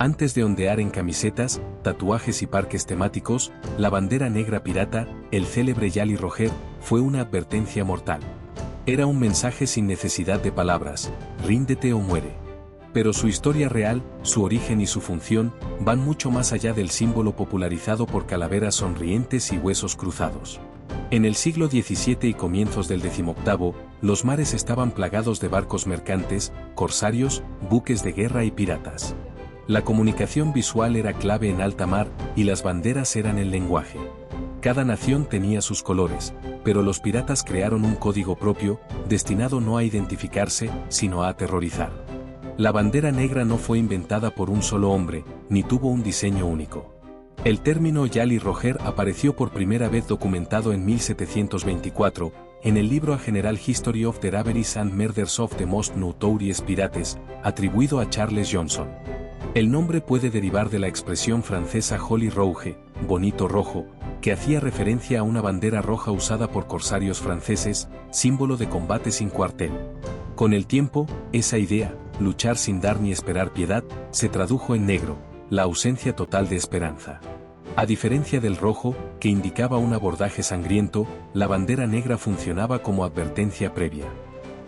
Antes de ondear en camisetas, tatuajes y parques temáticos, la bandera negra pirata, el célebre Jolly Roger, fue una advertencia mortal. Era un mensaje sin necesidad de palabras: ríndete o muere. Pero su historia real, su origen y su función, van mucho más allá del símbolo popularizado por calaveras sonrientes y huesos cruzados. En el siglo XVII y comienzos del XVIII, los mares estaban plagados de barcos mercantes, corsarios, buques de guerra y piratas. La comunicación visual era clave en alta mar, y las banderas eran el lenguaje. Cada nación tenía sus colores, pero los piratas crearon un código propio, destinado no a identificarse, sino a aterrorizar. La bandera negra no fue inventada por un solo hombre, ni tuvo un diseño único. El término Jolly Roger apareció por primera vez documentado en 1724, en el libro A General History of the Robberies and Murders of the Most Notorious Pirates, atribuido a Charles Johnson. El nombre puede derivar de la expresión francesa Joli Rouge, bonito rojo, que hacía referencia a una bandera roja usada por corsarios franceses, símbolo de combate sin cuartel. Con el tiempo, esa idea, luchar sin dar ni esperar piedad, se tradujo en negro, la ausencia total de esperanza. A diferencia del rojo, que indicaba un abordaje sangriento, la bandera negra funcionaba como advertencia previa.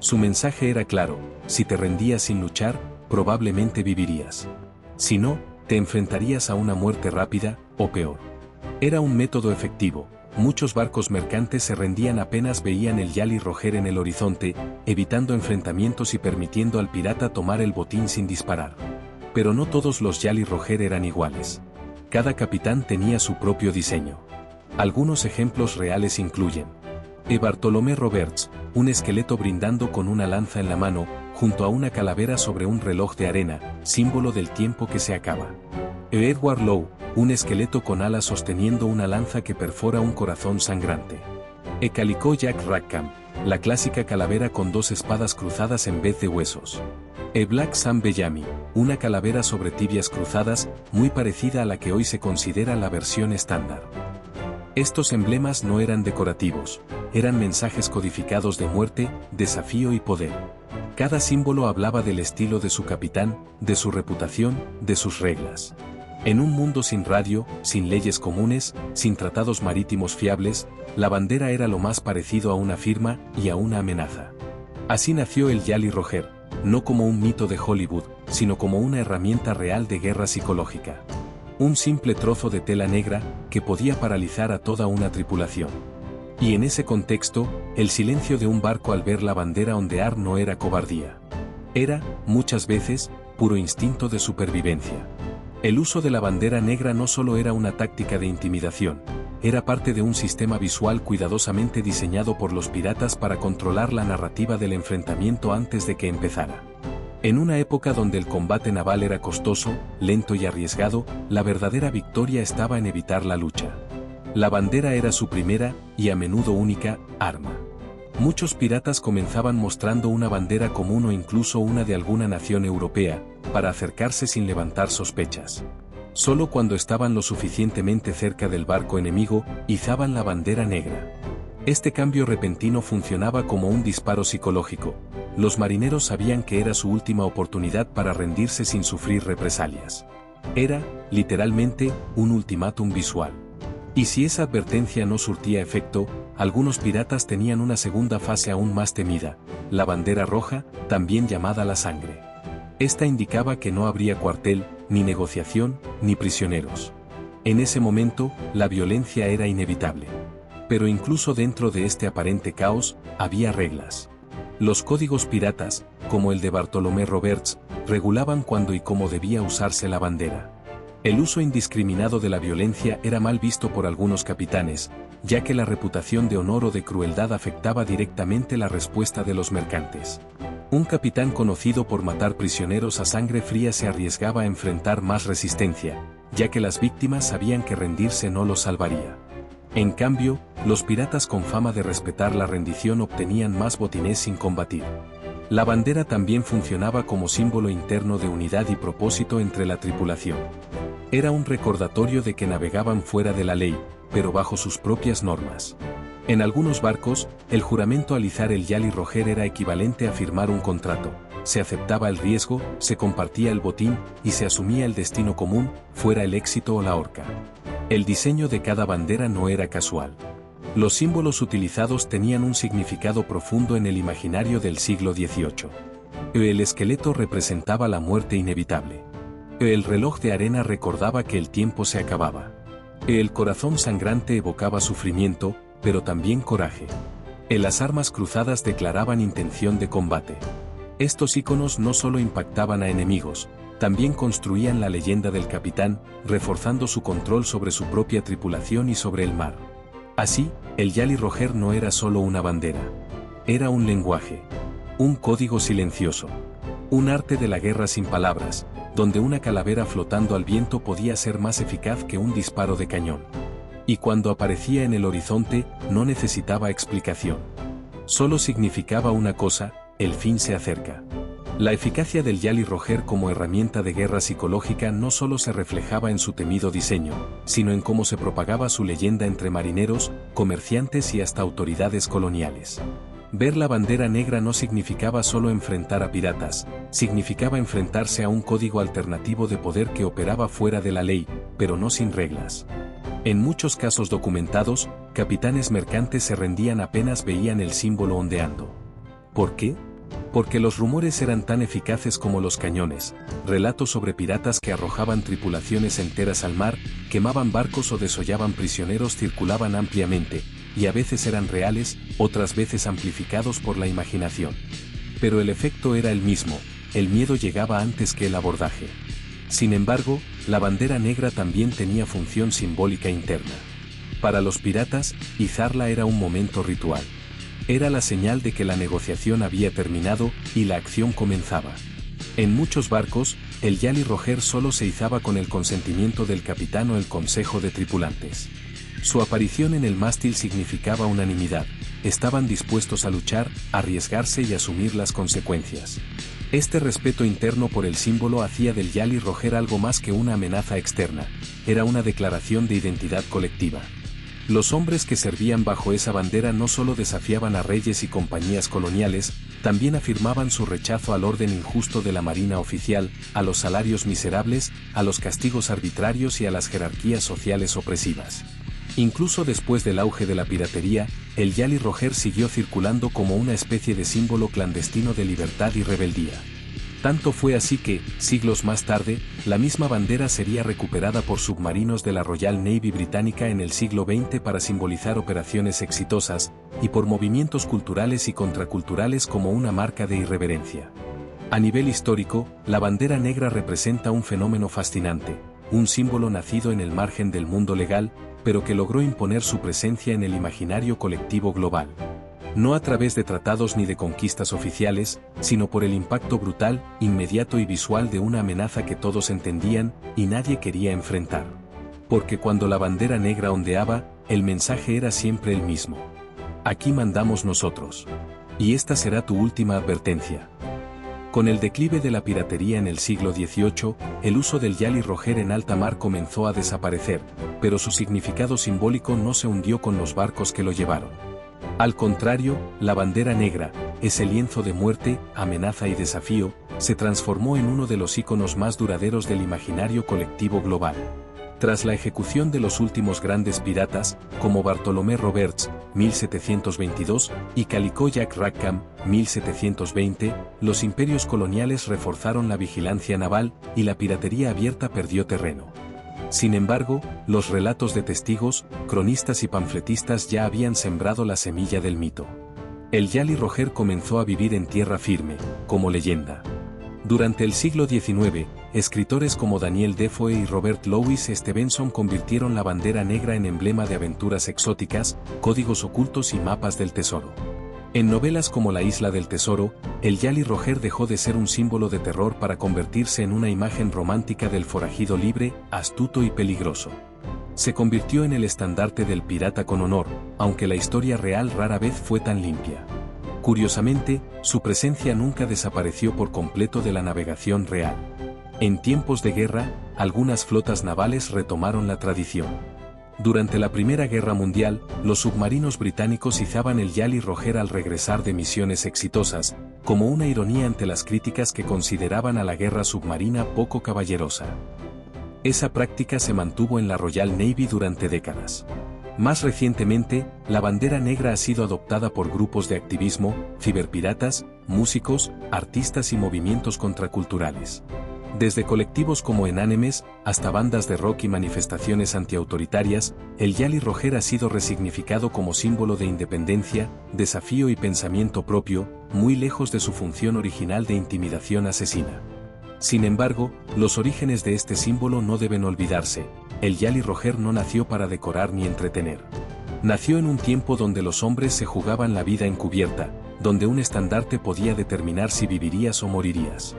Su mensaje era claro: si te rendías sin luchar, probablemente vivirías. Si no, te enfrentarías a una muerte rápida, o peor. Era un método efectivo. Muchos barcos mercantes se rendían apenas veían el Jolly Roger en el horizonte, evitando enfrentamientos y permitiendo al pirata tomar el botín sin disparar. Pero no todos los Jolly Roger eran iguales. Cada capitán tenía su propio diseño. Algunos ejemplos reales incluyen: E. Bartolomé Roberts, un esqueleto brindando con una lanza en la mano, junto a una calavera sobre un reloj de arena, símbolo del tiempo que se acaba. E. Edward Lowe, un esqueleto con alas sosteniendo una lanza que perfora un corazón sangrante. E. Calico Jack Rackham, la clásica calavera con dos espadas cruzadas en vez de huesos. E. Black Sam Bellamy, una calavera sobre tibias cruzadas, muy parecida a la que hoy se considera la versión estándar. Estos emblemas no eran decorativos, eran mensajes codificados de muerte, desafío y poder. Cada símbolo hablaba del estilo de su capitán, de su reputación, de sus reglas. En un mundo sin radio, sin leyes comunes, sin tratados marítimos fiables, la bandera era lo más parecido a una firma y a una amenaza. Así nació el Jolly Roger, no como un mito de Hollywood, sino como una herramienta real de guerra psicológica. Un simple trozo de tela negra, que podía paralizar a toda una tripulación. Y en ese contexto, el silencio de un barco al ver la bandera ondear no era cobardía. Era, muchas veces, puro instinto de supervivencia. El uso de la bandera negra no solo era una táctica de intimidación, era parte de un sistema visual cuidadosamente diseñado por los piratas para controlar la narrativa del enfrentamiento antes de que empezara. En una época donde el combate naval era costoso, lento y arriesgado, la verdadera victoria estaba en evitar la lucha. La bandera era su primera, y a menudo única, arma. Muchos piratas comenzaban mostrando una bandera común o incluso una de alguna nación europea, para acercarse sin levantar sospechas. Solo cuando estaban lo suficientemente cerca del barco enemigo, izaban la bandera negra. Este cambio repentino funcionaba como un disparo psicológico. Los marineros sabían que era su última oportunidad para rendirse sin sufrir represalias. Era, literalmente, un ultimátum visual. Y si esa advertencia no surtía efecto, algunos piratas tenían una segunda fase aún más temida: la bandera roja, también llamada la sangre. Esta indicaba que no habría cuartel, ni negociación, ni prisioneros. En ese momento, la violencia era inevitable. Pero incluso dentro de este aparente caos, había reglas. Los códigos piratas, como el de Bartolomé Roberts, regulaban cuándo y cómo debía usarse la bandera. El uso indiscriminado de la violencia era mal visto por algunos capitanes, ya que la reputación de honor o de crueldad afectaba directamente la respuesta de los mercantes. Un capitán conocido por matar prisioneros a sangre fría se arriesgaba a enfrentar más resistencia, ya que las víctimas sabían que rendirse no los salvaría. En cambio, los piratas con fama de respetar la rendición obtenían más botines sin combatir. La bandera también funcionaba como símbolo interno de unidad y propósito entre la tripulación. Era un recordatorio de que navegaban fuera de la ley, pero bajo sus propias normas. En algunos barcos, el juramento al izar el Jolly Roger era equivalente a firmar un contrato, se aceptaba el riesgo, se compartía el botín y se asumía el destino común, fuera el éxito o la horca. El diseño de cada bandera no era casual. Los símbolos utilizados tenían un significado profundo en el imaginario del siglo XVIII. El esqueleto representaba la muerte inevitable. El reloj de arena recordaba que el tiempo se acababa. El corazón sangrante evocaba sufrimiento, pero también coraje. Las armas cruzadas declaraban intención de combate. Estos íconos no solo impactaban a enemigos, también construían la leyenda del capitán, reforzando su control sobre su propia tripulación y sobre el mar. Así, el Jolly Roger no era solo una bandera. Era un lenguaje. Un código silencioso. Un arte de la guerra sin palabras, donde una calavera flotando al viento podía ser más eficaz que un disparo de cañón. Y cuando aparecía en el horizonte, no necesitaba explicación. Solo significaba una cosa: el fin se acerca. La eficacia del Jolly Roger como herramienta de guerra psicológica no solo se reflejaba en su temido diseño, sino en cómo se propagaba su leyenda entre marineros, comerciantes y hasta autoridades coloniales. Ver la bandera negra no significaba solo enfrentar a piratas, significaba enfrentarse a un código alternativo de poder que operaba fuera de la ley, pero no sin reglas. En muchos casos documentados, capitanes mercantes se rendían apenas veían el símbolo ondeando. ¿Por qué? Porque los rumores eran tan eficaces como los cañones. Relatos sobre piratas que arrojaban tripulaciones enteras al mar, quemaban barcos o desollaban prisioneros circulaban ampliamente, y a veces eran reales, otras veces amplificados por la imaginación. Pero el efecto era el mismo: el miedo llegaba antes que el abordaje. Sin embargo, la bandera negra también tenía función simbólica interna. Para los piratas, izarla era un momento ritual. Era la señal de que la negociación había terminado y la acción comenzaba. En muchos barcos, el Jolly Roger solo se izaba con el consentimiento del capitán o el consejo de tripulantes. Su aparición en el mástil significaba unanimidad: estaban dispuestos a luchar, arriesgarse y asumir las consecuencias. Este respeto interno por el símbolo hacía del Jolly Roger algo más que una amenaza externa, era una declaración de identidad colectiva. Los hombres que servían bajo esa bandera no solo desafiaban a reyes y compañías coloniales, también afirmaban su rechazo al orden injusto de la marina oficial, a los salarios miserables, a los castigos arbitrarios y a las jerarquías sociales opresivas. Incluso después del auge de la piratería, el Jolly Roger siguió circulando como una especie de símbolo clandestino de libertad y rebeldía. Tanto fue así que, siglos más tarde, la misma bandera sería recuperada por submarinos de la Royal Navy británica en el siglo XX para simbolizar operaciones exitosas, y por movimientos culturales y contraculturales como una marca de irreverencia. A nivel histórico, la bandera negra representa un fenómeno fascinante, un símbolo nacido en el margen del mundo legal, pero que logró imponer su presencia en el imaginario colectivo global. No a través de tratados ni de conquistas oficiales, sino por el impacto brutal, inmediato y visual de una amenaza que todos entendían y nadie quería enfrentar. Porque cuando la bandera negra ondeaba, el mensaje era siempre el mismo: aquí mandamos nosotros. Y esta será tu última advertencia. Con el declive de la piratería en el siglo XVIII, el uso del Jolly Roger en alta mar comenzó a desaparecer, pero su significado simbólico no se hundió con los barcos que lo llevaron. Al contrario, la bandera negra, ese lienzo de muerte, amenaza y desafío, se transformó en uno de los íconos más duraderos del imaginario colectivo global. Tras la ejecución de los últimos grandes piratas, como Bartolomé Roberts, 1722, y Calico Jack Rackham, 1720, los imperios coloniales reforzaron la vigilancia naval, y la piratería abierta perdió terreno. Sin embargo, los relatos de testigos, cronistas y panfletistas ya habían sembrado la semilla del mito. El Jolly Roger comenzó a vivir en tierra firme, como leyenda. Durante el siglo XIX, escritores como Daniel Defoe y Robert Louis Stevenson convirtieron la bandera negra en emblema de aventuras exóticas, códigos ocultos y mapas del tesoro. En novelas como La Isla del Tesoro, el Jolly Roger dejó de ser un símbolo de terror para convertirse en una imagen romántica del forajido libre, astuto y peligroso. Se convirtió en el estandarte del pirata con honor, aunque la historia real rara vez fue tan limpia. Curiosamente, su presencia nunca desapareció por completo de la navegación real. En tiempos de guerra, algunas flotas navales retomaron la tradición. Durante la Primera Guerra Mundial, los submarinos británicos izaban el Jolly Roger al regresar de misiones exitosas, como una ironía ante las críticas que consideraban a la guerra submarina poco caballerosa. Esa práctica se mantuvo en la Royal Navy durante décadas. Más recientemente, la bandera negra ha sido adoptada por grupos de activismo, ciberpiratas, músicos, artistas y movimientos contraculturales. Desde colectivos como Enanemes, hasta bandas de rock y manifestaciones antiautoritarias, el Jolly Roger ha sido resignificado como símbolo de independencia, desafío y pensamiento propio, muy lejos de su función original de intimidación asesina. Sin embargo, los orígenes de este símbolo no deben olvidarse. El Jolly Roger no nació para decorar ni entretener. Nació en un tiempo donde los hombres se jugaban la vida encubierta, donde un estandarte podía determinar si vivirías o morirías.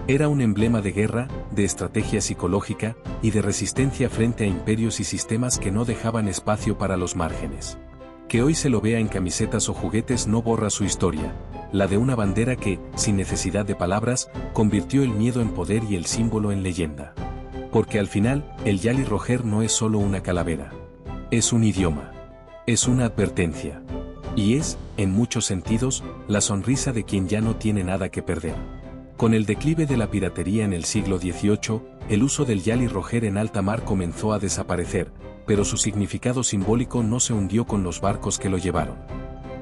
Era un emblema de guerra, de estrategia psicológica y de resistencia frente a imperios y sistemas que no dejaban espacio para los márgenes. Que hoy se lo vea en camisetas o juguetes no borra su historia, la de una bandera que, sin necesidad de palabras, convirtió el miedo en poder y el símbolo en leyenda. Porque al final, el Jolly Roger no es solo una calavera. Es un idioma. Es una advertencia. Y es, en muchos sentidos, la sonrisa de quien ya no tiene nada que perder. Con el declive de la piratería en el siglo XVIII, el uso del Jolly Roger en alta mar comenzó a desaparecer, pero su significado simbólico no se hundió con los barcos que lo llevaron.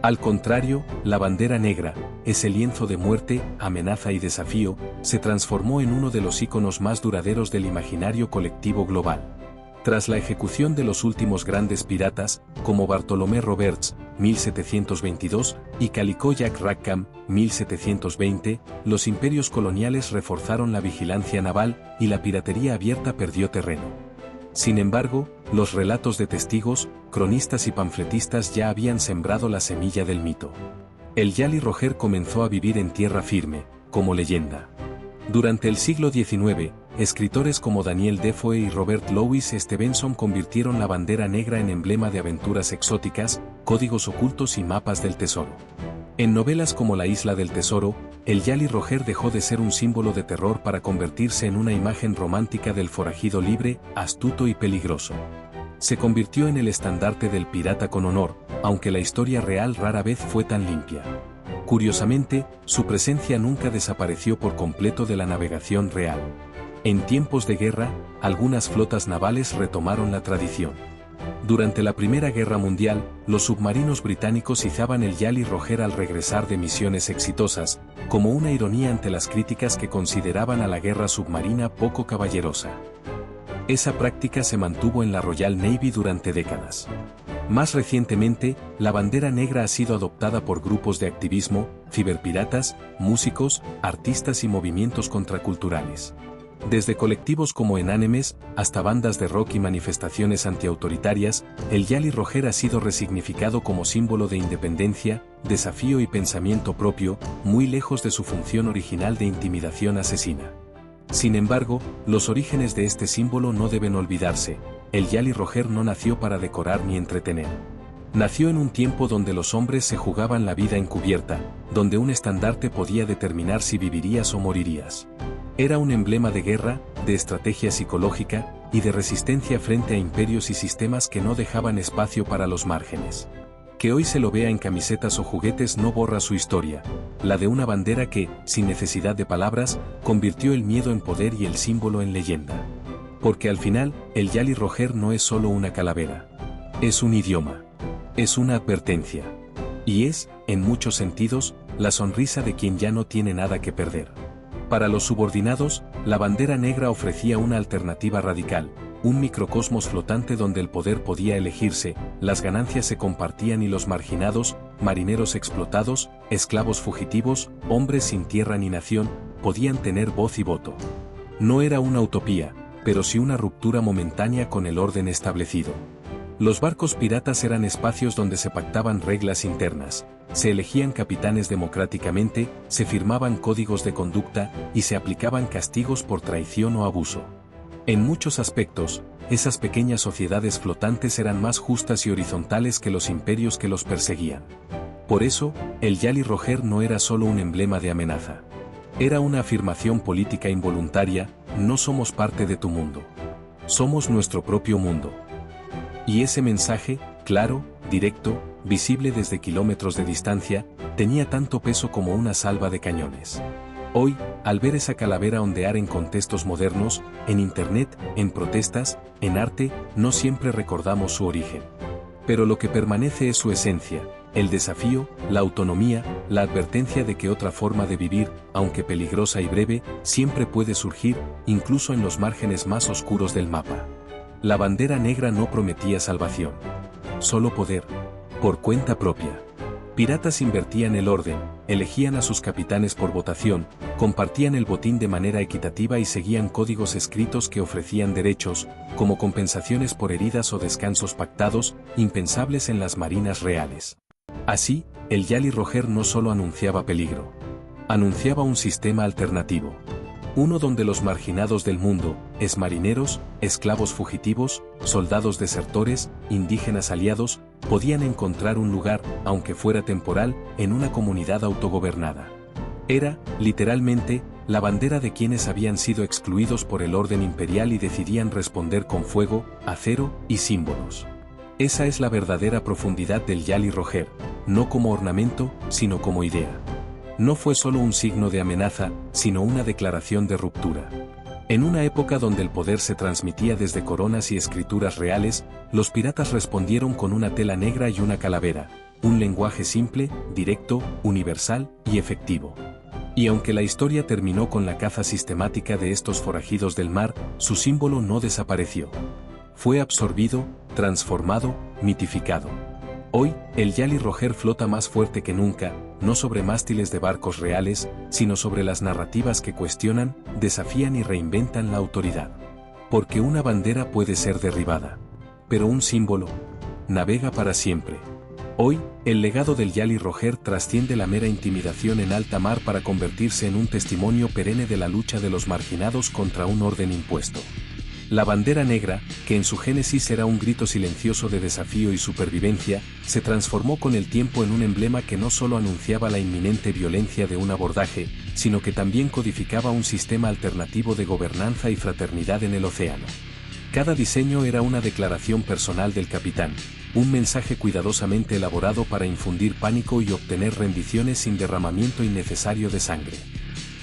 Al contrario, la bandera negra, ese lienzo de muerte, amenaza y desafío, se transformó en uno de los íconos más duraderos del imaginario colectivo global. Tras la ejecución de los últimos grandes piratas, como Bartolomé Roberts, 1722, y Calico Jack Rackham, 1720, los imperios coloniales reforzaron la vigilancia naval y la piratería abierta perdió terreno. Sin embargo, los relatos de testigos, cronistas y panfletistas ya habían sembrado la semilla del mito. El Jolly Roger comenzó a vivir en tierra firme, como leyenda. Durante el siglo XIX, escritores como Daniel Defoe y Robert Louis Stevenson convirtieron la bandera negra en emblema de aventuras exóticas, códigos ocultos y mapas del tesoro. En novelas como La Isla del Tesoro, el Jolly Roger dejó de ser un símbolo de terror para convertirse en una imagen romántica del forajido libre, astuto y peligroso. Se convirtió en el estandarte del pirata con honor, aunque la historia real rara vez fue tan limpia. Curiosamente, su presencia nunca desapareció por completo de la navegación real. En tiempos de guerra, algunas flotas navales retomaron la tradición. Durante la Primera Guerra Mundial, los submarinos británicos izaban el Jolly Roger al regresar de misiones exitosas, como una ironía ante las críticas que consideraban a la guerra submarina poco caballerosa. Esa práctica se mantuvo en la Royal Navy durante décadas. Más recientemente, la bandera negra ha sido adoptada por grupos de activismo, ciberpiratas, músicos, artistas y movimientos contraculturales. Desde colectivos como Enanemes, hasta bandas de rock y manifestaciones antiautoritarias, el Jolly Roger ha sido resignificado como símbolo de independencia, desafío y pensamiento propio, muy lejos de su función original de intimidación asesina. Sin embargo, los orígenes de este símbolo no deben olvidarse. El Jolly Roger no nació para decorar ni entretener. Nació en un tiempo donde los hombres se jugaban la vida encubierta, donde un estandarte podía determinar si vivirías o morirías. Era un emblema de guerra, de estrategia psicológica y de resistencia frente a imperios y sistemas que no dejaban espacio para los márgenes. Que hoy se lo vea en camisetas o juguetes no borra su historia, la de una bandera que, sin necesidad de palabras, convirtió el miedo en poder y el símbolo en leyenda. Porque al final, el Jolly Roger no es solo una calavera. Es un idioma. Es una advertencia. Y es, en muchos sentidos, la sonrisa de quien ya no tiene nada que perder. Para los subordinados, la bandera negra ofrecía una alternativa radical, un microcosmos flotante donde el poder podía elegirse, las ganancias se compartían y los marginados, marineros explotados, esclavos fugitivos, hombres sin tierra ni nación, podían tener voz y voto. No era una utopía, pero sí una ruptura momentánea con el orden establecido. Los barcos piratas eran espacios donde se pactaban reglas internas, se elegían capitanes democráticamente, se firmaban códigos de conducta y se aplicaban castigos por traición o abuso. En muchos aspectos, esas pequeñas sociedades flotantes eran más justas y horizontales que los imperios que los perseguían. Por eso, el Jolly Roger no era solo un emblema de amenaza. Era una afirmación política involuntaria: no somos parte de tu mundo. Somos nuestro propio mundo. Y ese mensaje, claro, directo, visible desde kilómetros de distancia, tenía tanto peso como una salva de cañones. Hoy, al ver esa calavera ondear en contextos modernos, en internet, en protestas, en arte, no siempre recordamos su origen. Pero lo que permanece es su esencia, el desafío, la autonomía, la advertencia de que otra forma de vivir, aunque peligrosa y breve, siempre puede surgir, incluso en los márgenes más oscuros del mapa. La bandera negra no prometía salvación. Solo poder. Por cuenta propia. Piratas invertían el orden, elegían a sus capitanes por votación, compartían el botín de manera equitativa y seguían códigos escritos que ofrecían derechos, como compensaciones por heridas o descansos pactados, impensables en las marinas reales. Así, el Jolly Roger no solo anunciaba peligro. Anunciaba un sistema alternativo. Uno donde los marginados del mundo, exmarineros, esclavos fugitivos, soldados desertores, indígenas aliados, podían encontrar un lugar, aunque fuera temporal, en una comunidad autogobernada. Era, literalmente, la bandera de quienes habían sido excluidos por el orden imperial y decidían responder con fuego, acero y símbolos. Esa es la verdadera profundidad del Jolly Roger, no como ornamento, sino como idea. No fue solo un signo de amenaza, sino una declaración de ruptura. En una época donde el poder se transmitía desde coronas y escrituras reales, los piratas respondieron con una tela negra y una calavera, un lenguaje simple, directo, universal y efectivo. Y aunque la historia terminó con la caza sistemática de estos forajidos del mar, su símbolo no desapareció. Fue absorbido, transformado, mitificado. Hoy, el Jolly Roger flota más fuerte que nunca, no sobre mástiles de barcos reales, sino sobre las narrativas que cuestionan, desafían y reinventan la autoridad. Porque una bandera puede ser derribada. Pero un símbolo navega para siempre. Hoy, el legado del Jolly Roger trasciende la mera intimidación en alta mar para convertirse en un testimonio perenne de la lucha de los marginados contra un orden impuesto. La bandera negra, que en su génesis era un grito silencioso de desafío y supervivencia, se transformó con el tiempo en un emblema que no solo anunciaba la inminente violencia de un abordaje, sino que también codificaba un sistema alternativo de gobernanza y fraternidad en el océano. Cada diseño era una declaración personal del capitán, un mensaje cuidadosamente elaborado para infundir pánico y obtener rendiciones sin derramamiento innecesario de sangre.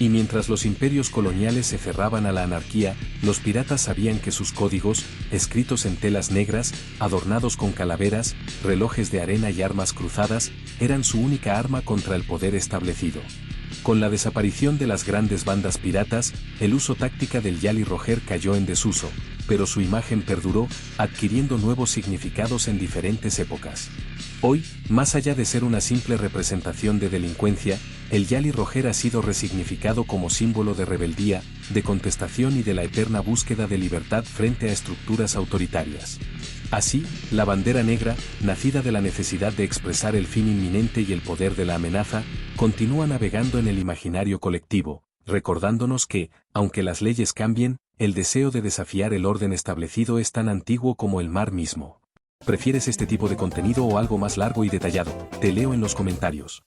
Y mientras los imperios coloniales se cerraban a la anarquía, los piratas sabían que sus códigos, escritos en telas negras, adornados con calaveras, relojes de arena y armas cruzadas, eran su única arma contra el poder establecido. Con la desaparición de las grandes bandas piratas, el uso táctica del Jolly Roger cayó en desuso, pero su imagen perduró, adquiriendo nuevos significados en diferentes épocas. Hoy, más allá de ser una simple representación de delincuencia, el Jolly Roger ha sido resignificado como símbolo de rebeldía, de contestación y de la eterna búsqueda de libertad frente a estructuras autoritarias. Así, la bandera negra, nacida de la necesidad de expresar el fin inminente y el poder de la amenaza, continúa navegando en el imaginario colectivo, recordándonos que, aunque las leyes cambien, el deseo de desafiar el orden establecido es tan antiguo como el mar mismo. ¿Prefieres este tipo de contenido o algo más largo y detallado? Te leo en los comentarios.